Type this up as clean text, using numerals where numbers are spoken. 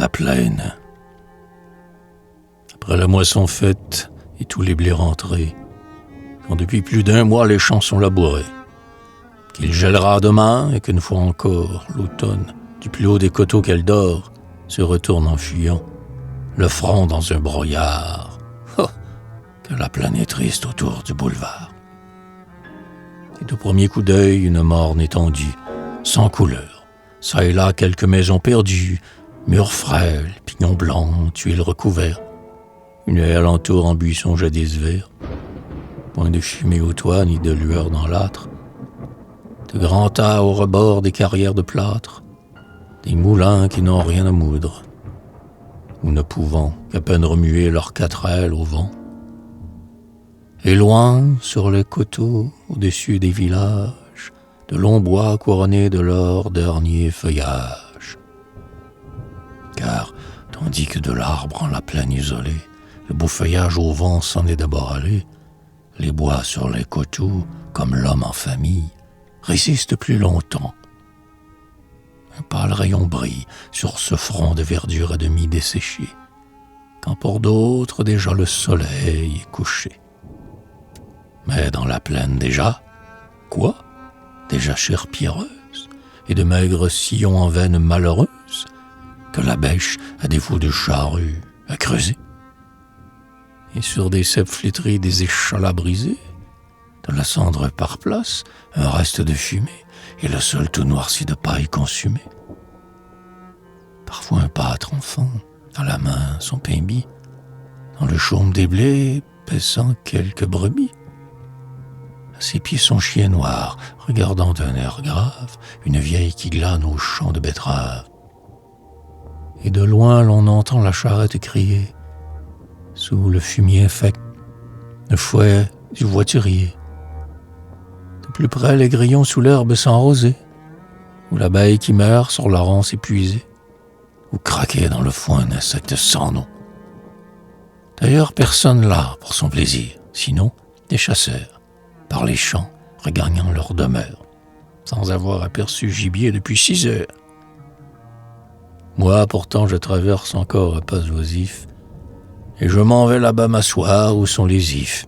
La plaine. Après la moisson faite et tous les blés rentrés, quand depuis plus d'un mois les champs sont labourés, qu'il gèlera demain et qu'une fois encore l'automne, du plus haut des coteaux qu'elle dort, se retourne en fuyant, le front dans un brouillard. Oh, que la plaine est triste autour du boulevard. Et de premier coup d'œil, une morne étendue, sans couleur. Ça et là, quelques maisons perdues, murs frêles, pignons blancs, tuiles recouverts. Une haie alentour en buisson jadis vert. Point de fumée au toit, ni de lueur dans l'âtre. De grands tas au rebord des carrières de plâtre. Des moulins qui n'ont rien à moudre. Ou ne pouvant qu'à peine remuer leurs quatre ailes au vent. Et loin, sur les coteaux, au-dessus des villages, de longs bois couronnés de leur dernier feuillage. Car, tandis que de l'arbre en la plaine isolée, le beau feuillage au vent s'en est d'abord allé, les bois sur les coteaux, comme l'homme en famille, résistent plus longtemps. Un pâle rayon brille sur ce front de verdure à demi desséché, quand pour d'autres déjà le soleil est couché. Mais dans la plaine déjà, quoi? Déjà chair pierreuse, et de maigres sillons en veine malheureuse, que la bêche, à défaut de charrue, a creusé. Et sur des ceps flétris des échalas brisés, de la cendre par place, un reste de fumée, et le sol tout noirci de paille consumée. Parfois un pâtre enfant, à la main son pain-bis, dans le chaume des blés, paissant quelques brebis. À ses pieds son chien noir, regardant d'un air grave, une vieille qui glane au champ de betteraves. Et de loin l'on entend la charrette crier, sous le fumier infect, le fouet du voiturier. De plus près les grillons sous l'herbe sans rosée, ou l'abeille qui meurt sur la ronce épuisée, ou craquer dans le foin un insecte sans nom. D'ailleurs personne là pour son plaisir, sinon des chasseurs, par les champs, regagnant leur demeure, sans avoir aperçu gibier depuis 6 heures. Moi, pourtant, je traverse encore un pas oisif, et je m'en vais là-bas m'asseoir où sont les ifs.